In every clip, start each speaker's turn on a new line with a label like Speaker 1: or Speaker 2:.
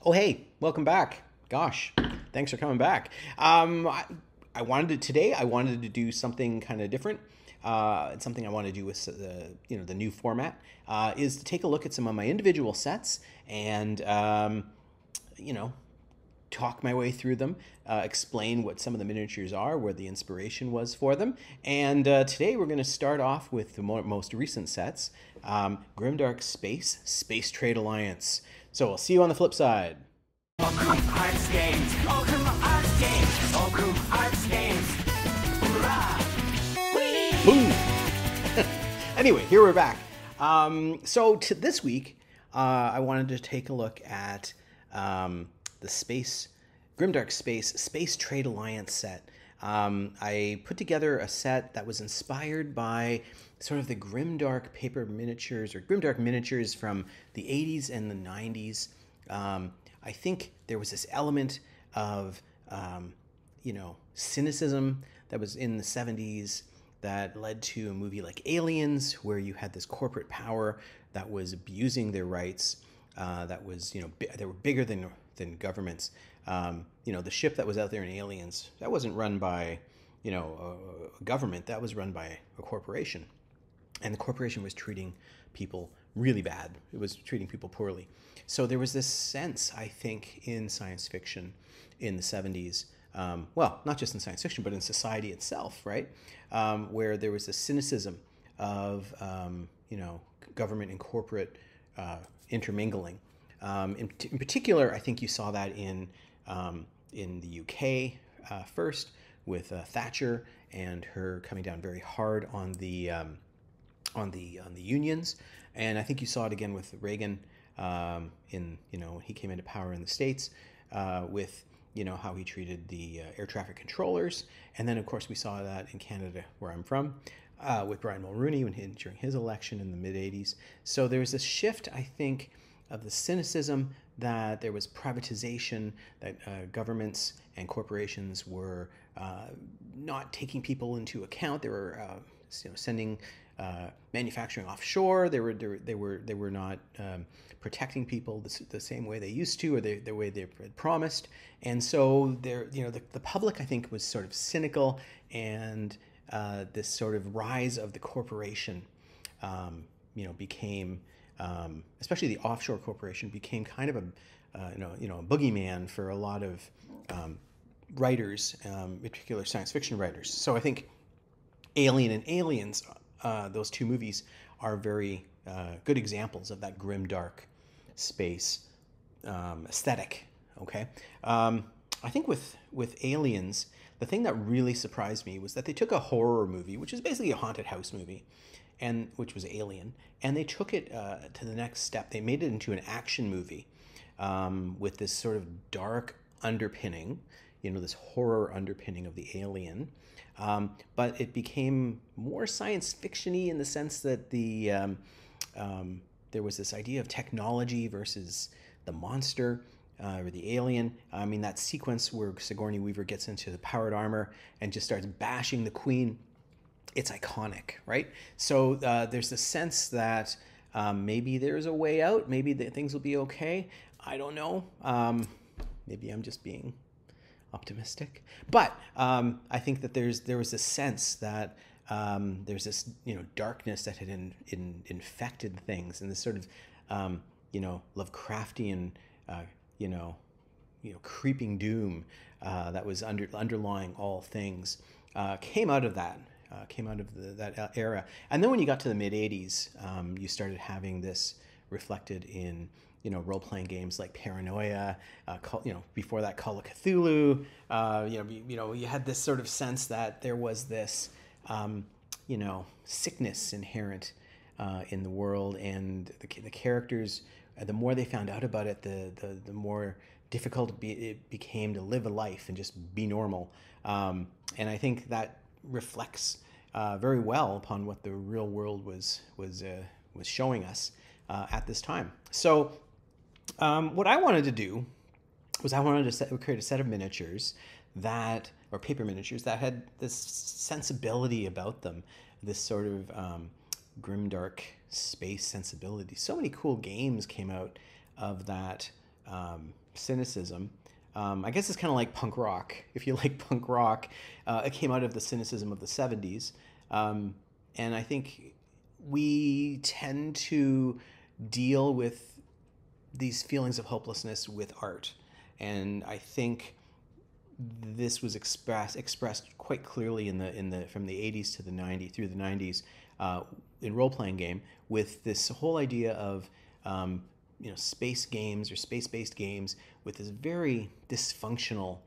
Speaker 1: Oh, hey, welcome back. Gosh, thanks for coming back. I wanted to do something kind of different. It's something I want to do with the new format is to take a look at some of my individual sets and you know talk my way through them, explain what some of the miniatures are, where the inspiration was for them. And today we're going to start off with the most recent sets, Grimdark Space, Space Trade Alliance. So I'll see you on the flip side.
Speaker 2: Arts games. Arts games. Arts games. Hoorah!
Speaker 1: Boom! Anyway, here we're back. So to this week, I wanted to take a look at the Grimdark Space Space Trade Alliance set. I put together a set that was inspired by sort of the Grimdark paper miniatures or Grimdark miniatures from the 80s and the 90s. I think there was this element of, cynicism that was in the 70s that led to a movie like Aliens, where you had this corporate power that was abusing their rights, that was, they were bigger than governments. The ship that was out there in Aliens, that wasn't run by, a government, that was run by a corporation. And the corporation was treating people really bad. It was treating people poorly. So there was this sense, I think, in science fiction in the 70s, well, not just in science fiction, but in society itself, right? Where there was a cynicism of, government and corporate intermingling. In particular, I think you saw that in the UK first, with Thatcher and her coming down very hard on the unions, and I think you saw it again with Reagan when he came into power in the States, with how he treated the air traffic controllers, and then of course we saw that in Canada, where I'm from, with Brian Mulroney during his election in the mid '80s. So there was this shift, I think, of the cynicism that there was privatization, that governments and corporations were not taking people into account. They were sending manufacturing offshore. They were not protecting people the same way they used to, or the way they had promised. And so the public, I think, was sort of cynical, and this sort of rise of the corporation, became, especially the offshore corporation, became kind of a boogeyman for a lot of writers, in particular science fiction writers. So I think Alien and Aliens, those two movies, are very good examples of that grimdark space aesthetic. Okay, I think with Aliens, the thing that really surprised me was that they took a horror movie, which is basically a haunted house movie, and which was Alien, and they took it to the next step. They made it into an action movie with this sort of dark underpinning, this horror underpinning of the alien. But it became more science fiction-y in the sense that there was this idea of technology versus the monster, or the alien. I mean, that sequence where Sigourney Weaver gets into the powered armor and just starts bashing the Queen, it's iconic, right? So there's the sense that maybe there's a way out. Maybe things will be okay. I don't know. Maybe I'm just being optimistic, but I think that there was this sense that there's this darkness that had infected things, and this sort of Lovecraftian creeping doom that was underlying all things, came out of that. That era. And then when you got to the mid '80s, you started having this reflected in role-playing games like Paranoia, before that Call of Cthulhu. You had this sort of sense that there was this sickness inherent in the world, and the characters, the more they found out about it, the more difficult it became to live a life and just be normal. And I think that reflects very well upon what the real world was showing us at this time. So what I wanted to do was create a set of miniatures or paper miniatures that had this sensibility about them, this sort of grimdark space sensibility. So many cool games came out of that cynicism. I guess it's kind of like punk rock. If you like punk rock, it came out of the cynicism of the 70s. And I think we tend to deal with these feelings of hopelessness with art. And I think this was expressed quite clearly in the from the 80s to the 90s through the 90s in role-playing game, with this whole idea of space games or space-based games with this very dysfunctional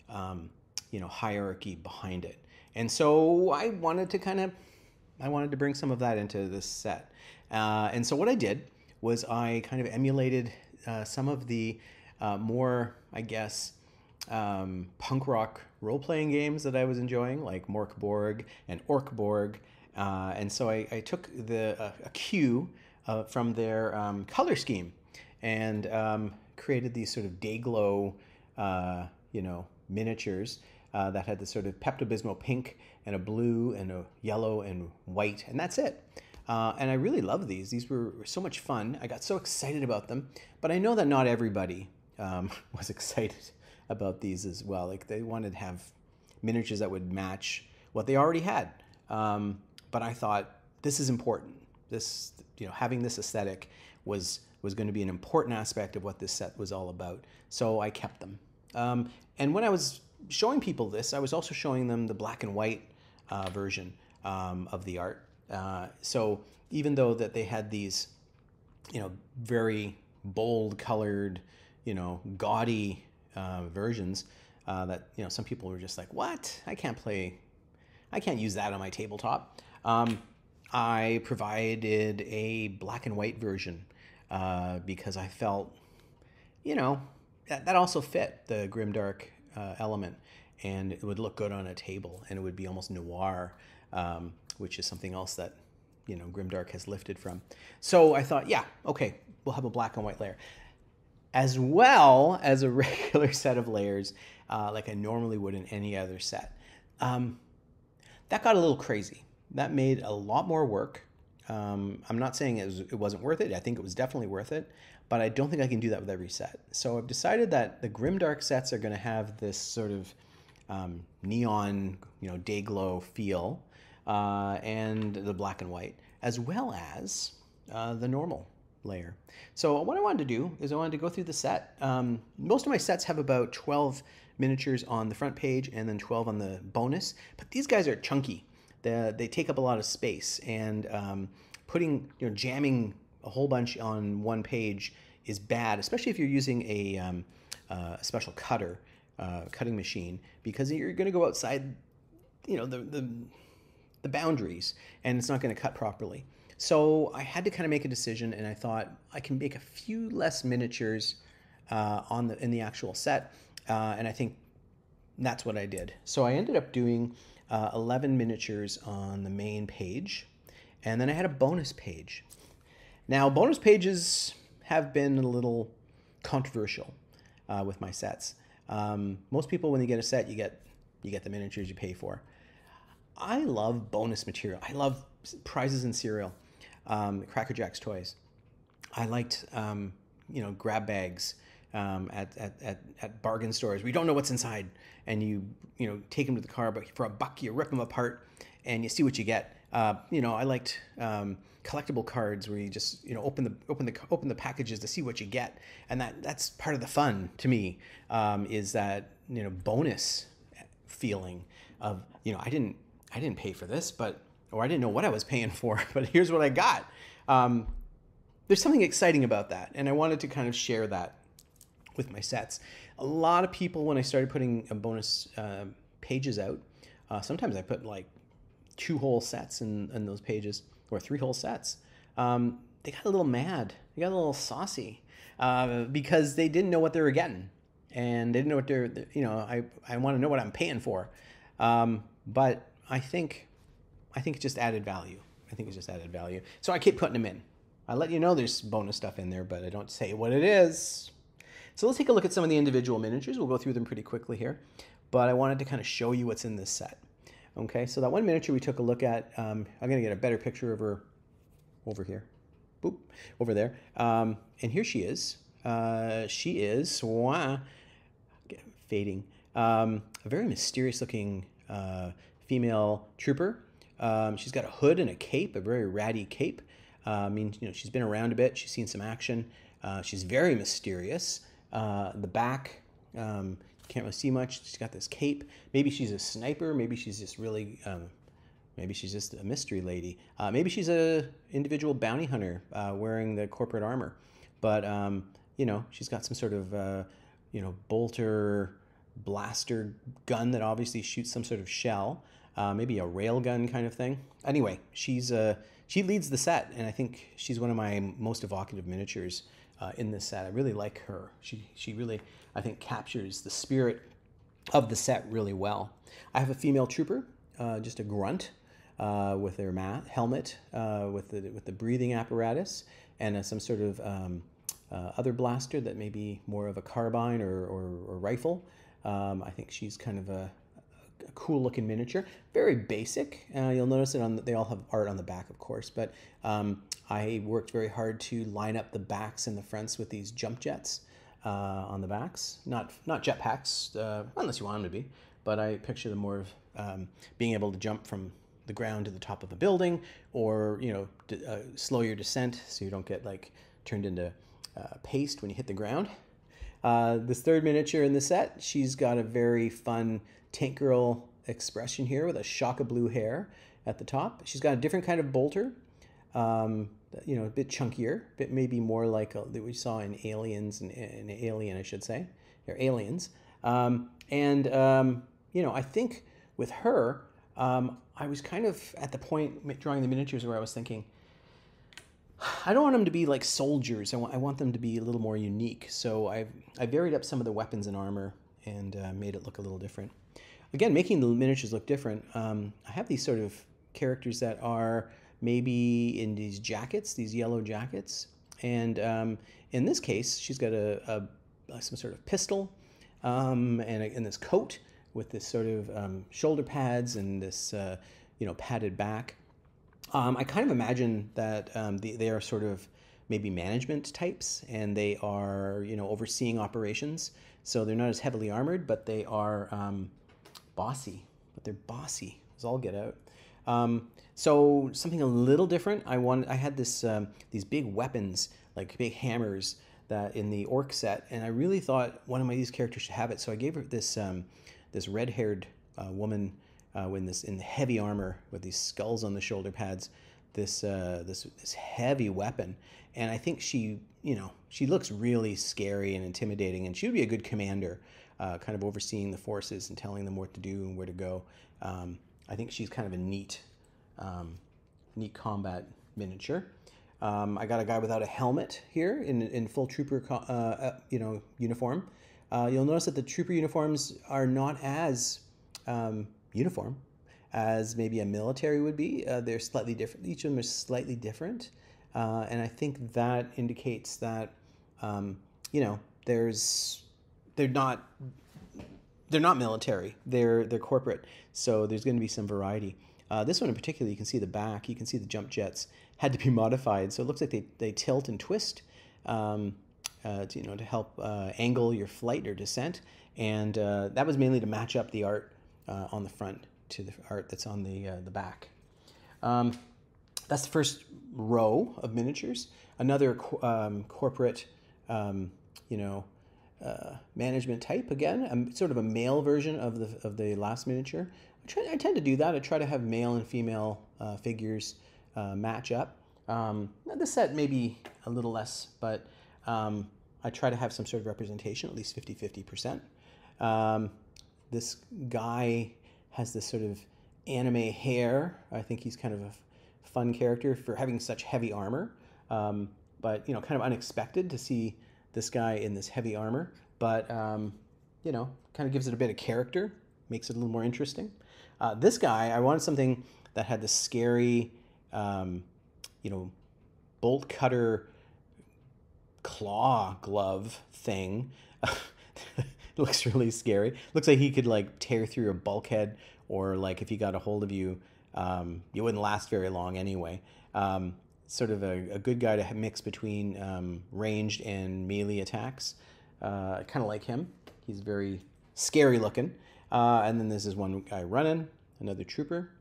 Speaker 1: hierarchy behind it. And so I wanted to bring some of that into this set. And so what I did was I kind of emulated some of the more, I guess, punk rock role-playing games that I was enjoying, like Morkborg and Orkborg. And so I took a cue from their color scheme and created these sort of Dayglow, miniatures that had this sort of Pepto-Bismol pink and a blue and a yellow and white, and that's it. And I really love these. These were so much fun. I got so excited about them, but I know that not everybody was excited about these as well. Like, they wanted to have miniatures that would match what they already had. But I thought, this is important. This, having this aesthetic was going to be an important aspect of what this set was all about. So I kept them. And when I was showing people this, I was also showing them the black and white version of the art. So even though that they had these, very bold colored, gaudy versions that, some people were just like, what? I can't use that on my tabletop. I provided a black and white version because I felt, that also fit the grimdark element, and it would look good on a table, and it would be almost noir, which is something else that, grimdark has lifted from. So I thought, yeah, okay, we'll have a black and white layer, as well as a regular set of layers like I normally would in any other set. That got a little crazy. That made a lot more work. I'm not saying it wasn't worth it. I think it was definitely worth it, but I don't think I can do that with every set. So I've decided that the grimdark sets are going to have this sort of neon, Dayglow feel, and the black and white, as well as the normal layer. So what I wanted to do is I wanted to go through the set. Most of my sets have about 12 miniatures on the front page and then 12 on the bonus, but these guys are chunky. They take up a lot of space, and jamming a whole bunch on one page is bad, especially if you're using a special cutting machine, because you're going to go outside, the boundaries, and it's not going to cut properly. So I had to kind of make a decision, and I thought I can make a few less miniatures in the actual set, and I think that's what I did. So I ended up doing 11 miniatures on the main page, and then I had a bonus page. Now, bonus pages have been a little controversial with my sets. Most people, when they get a set, you get the miniatures you pay for. I love bonus material. I love prizes and cereal, Cracker Jack's toys. I liked grab bags at bargain stores where you don't know what's inside, and you take them to the car, but for $1 you rip them apart and you see what you get. I liked collectible cards where you just open the packages to see what you get, and that's part of the fun to me, is that bonus feeling of I didn't pay for this, or I didn't know what I was paying for, but here's what I got. There's something exciting about that, and I wanted to kind of share that with my sets. A lot of people, when I started putting bonus pages out, sometimes I put like 2 whole sets in those pages, or 3 whole sets. They got a little mad. They got a little saucy because they didn't know what they were getting, and they didn't know what they're. I want to know what I'm paying for, but I think it just added value. I think it's just added value. So I keep putting them in. I let you know there's bonus stuff in there, but I don't say what it is. So let's take a look at some of the individual miniatures. We'll go through them pretty quickly here, but I wanted to kind of show you what's in this set. Okay, so that one miniature we took a look at, I'm going to get a better picture of her over here. Boop, over there. And here she is. she is fading. A very mysterious looking female trooper. She's got a hood and a cape, a very ratty cape. I mean, she's been around a bit. She's seen some action. She's very mysterious. The back, can't really see much. She's got this cape. Maybe she's a sniper. Maybe she's just really, maybe she's just a mystery lady. Maybe she's a individual bounty hunter wearing the corporate armor. But, she's got some sort of, bolter blaster gun that obviously shoots some sort of shell. Maybe a rail gun kind of thing. Anyway, she leads the set, and I think she's one of my most evocative miniatures in this set. I really like her. She really, I think, captures the spirit of the set really well. I have a female trooper, just a grunt, with their helmet, with the breathing apparatus, and some sort of other blaster that may be more of a carbine or rifle. I think she's kind of a cool looking miniature, very basic. You'll notice it they all have art on the back, of course, but I worked very hard to line up the backs and the fronts with these jump jets on the backs. Not jetpacks, unless you want them to be, but I picture them more of being able to jump from the ground to the top of a building, or slow your descent so you don't get turned into paste when you hit the ground. This third miniature in the set, she's got a very fun tank girl expression here with a shock of blue hair at the top. She's got a different kind of bolter, a bit chunkier, bit maybe more like that we saw in Aliens and Alien, I should say, or Aliens. I think with her, I was kind of at the point drawing the miniatures where I was thinking, I don't want them to be like soldiers. I want them to be a little more unique. So I varied up some of the weapons and armor and made it look a little different. Again, making the miniatures look different, I have these sort of characters that are maybe in these jackets, these yellow jackets. And in this case, she's got some sort of pistol and this coat with this sort of shoulder pads and this padded back. I kind of imagine that they are sort of maybe management types, and they are overseeing operations. So they're not as heavily armored, but they are bossy. But they're bossy as all get out. So something a little different. I had these big weapons, like big hammers, that in the orc set, and I really thought one of these characters should have it. So I gave her this red-haired woman in the heavy armor with these skulls on the shoulder pads, this heavy weapon, and I think she looks really scary and intimidating, and she would be a good commander, kind of overseeing the forces and telling them what to do and where to go. I think she's kind of a neat combat miniature. I got a guy without a helmet here in full trooper uniform. You'll notice that the trooper uniforms are not as uniform as maybe a military would be. They're slightly different. Each of them is slightly different, and I think that indicates that they're not military. They're corporate. So there's going to be some variety. This one in particular, you can see the back. You can see the jump jets had to be modified, so it looks like they tilt and twist to help angle your flight or descent, and that was mainly to match up the art on the front to the art that's on the back. That's the first row of miniatures. Another corporate, management type. Again, sort of a male version of the last miniature. I tend to do that. I try to have male and female figures match up. The set may be a little less, but I try to have some sort of representation, at least 50-50%. This guy has this sort of anime hair. I think he's kind of a fun character for having such heavy armor, but kind of unexpected to see this guy in this heavy armor, but kind of gives it a bit of character, makes it a little more interesting. This guy, I wanted something that had the scary, bolt cutter claw glove thing. It looks really scary. Looks like he could tear through a bulkhead, or if he got a hold of you, you wouldn't last very long anyway. sort of a good guy to mix between ranged and melee attacks. Kind of like him. He's very scary looking. And then this is one guy running, another trooper.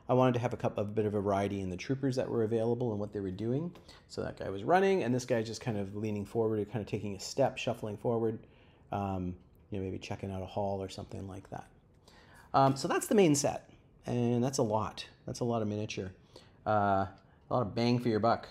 Speaker 1: I wanted to have a bit of a variety in the troopers that were available and what they were doing. So that guy was running, and this guy just kind of leaning forward, kind of taking a step, shuffling forward, maybe checking out a hall or something like that. So that's the main set, and that's a lot. That's a lot of miniature. A lot of bang for your buck.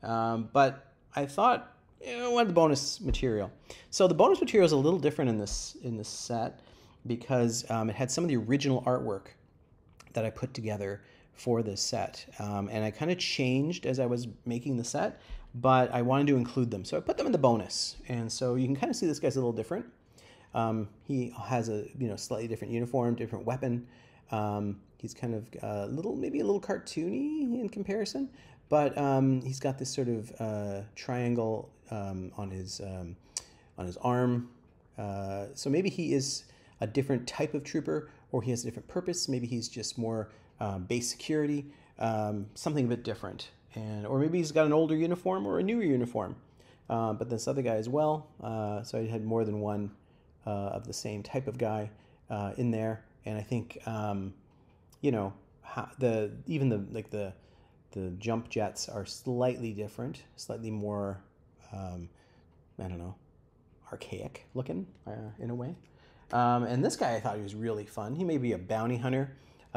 Speaker 1: But I thought, I wanted the bonus material. So the bonus material is a little different in this set because it had some of the original artwork that I put together for this set. And I kind of changed as I was making the set, but I wanted to include them. So I put them in the bonus. And so you can kind of see this guy's a little different. He has a slightly different uniform, different weapon. He's kind of maybe a little cartoony in comparison, but he's got this sort of triangle on his arm. So maybe he is a different type of trooper, or he has a different purpose. Maybe he's just more base security, something a bit different. Or maybe he's got an older uniform or a newer uniform. But this other guy as well. So I had more than one of the same type of guy in there. And I think, the jump jets are slightly different, slightly more, archaic looking in a way. And this guy, I thought he was really fun. He may be a bounty hunter.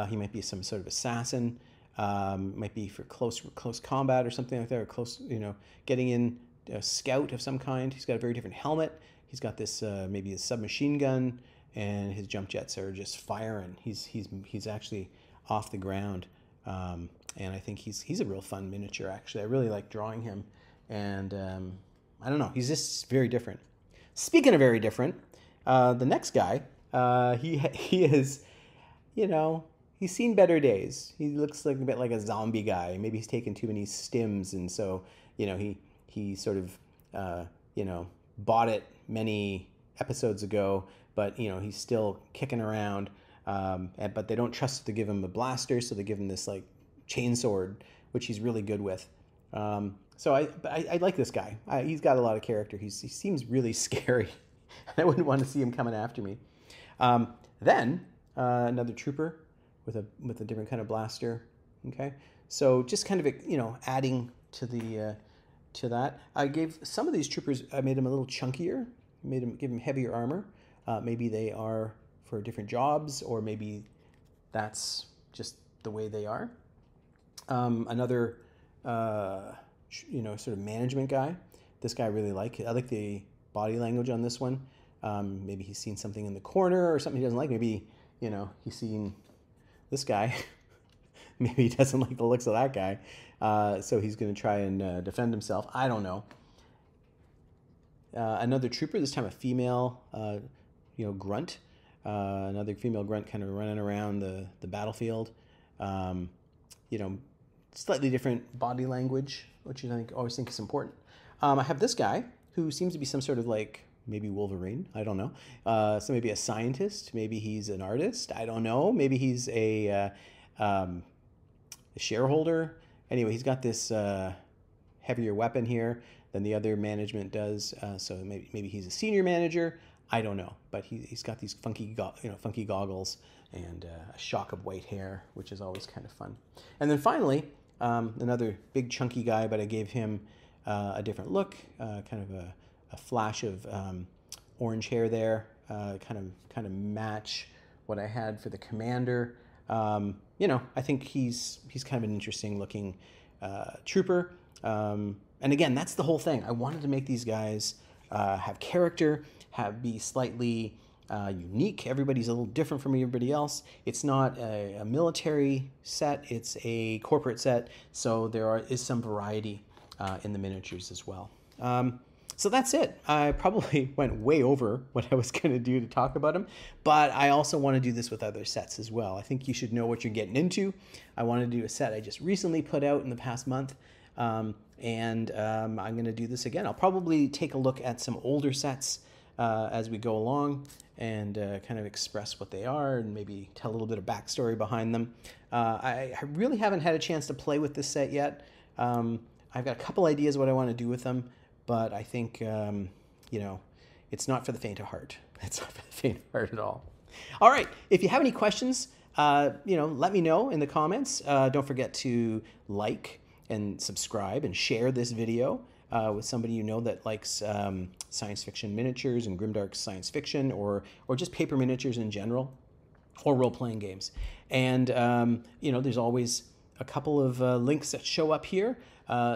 Speaker 1: He might be some sort of assassin. Might be for close combat or something like that, or close, getting in a scout of some kind. He's got a very different helmet. He's got this maybe a submachine gun, and his jump jets are just firing. He's actually off the ground, and I think he's a real fun miniature. Actually, I really like drawing him, and I don't know. He's just very different. Speaking of very different. The next guy, he is, he's seen better days. He looks like a bit like a zombie guy. Maybe he's taken too many stims, and so he sort of bought it many episodes ago, but he's still kicking around. But they don't trust to give him a blaster, so they give him this like chainsword, which he's really good with. So I like this guy. He's got a lot of character. He seems really scary. I wouldn't want to see him coming after me. Then another trooper with a different kind of blaster. Okay, so just kind of adding to that. I gave some of these troopers. I made them a little chunkier. Give them heavier armor. Maybe they are for different jobs, or maybe that's just the way they are. Another sort of management guy. This guy I really like. I like the body language on this one. Maybe he's seen something in the corner or something he doesn't like. Maybe, he's seen this guy. Maybe he doesn't like the looks of that guy. So he's going to try and defend himself. I don't know. Another trooper, this time a female, grunt. Another female grunt kind of running around the battlefield. Slightly different body language, which I always think is important. I have this guy who seems to be some sort of maybe Wolverine. I don't know. So maybe a scientist. Maybe he's an artist. I don't know. Maybe he's a shareholder. Anyway, he's got this heavier weapon here than the other management does. So maybe he's a senior manager. I don't know. But he's got these funky goggles and a shock of white hair, which is always kind of fun. And then finally, another big chunky guy, but I gave him a different look, kind of a flash of orange hair there, kind of match what I had for the commander. I think he's kind of an interesting looking trooper. And again, that's the whole thing. I wanted to make these guys have character, be slightly unique. Everybody's a little different from everybody else. It's not a military set, it's a corporate set, so there is some variety in the miniatures as well. So that's it. I probably went way over what I was going to do to talk about them, but I also want to do this with other sets as well. I think you should know what you're getting into. I want to do a set I just recently put out in the past month, and I'm going to do this again. I'll probably take a look at some older sets as we go along and kind of express what they are and maybe tell a little bit of backstory behind them. I really haven't had a chance to play with this set yet. I've got a couple ideas what I want to do with them, but I think, it's not for the faint of heart. It's not for the faint of heart at all. All right. If you have any questions, let me know in the comments. Don't forget to like and subscribe and share this video with somebody you know that likes science fiction miniatures and grimdark science fiction, or just paper miniatures in general, or role-playing games. And there's always a couple of links that show up here,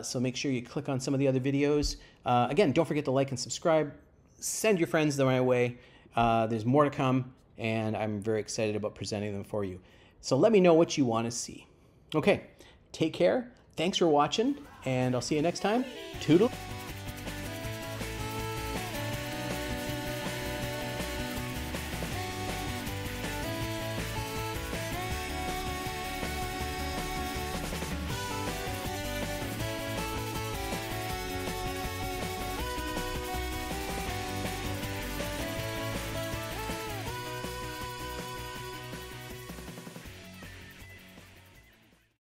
Speaker 1: so make sure you click on some of the other videos. Again, don't forget to like and subscribe. Send your friends my way. There's more to come, and I'm very excited about presenting them for you. So let me know what you want to see. Okay, take care. Thanks for watching, and I'll see you next time. Toodle.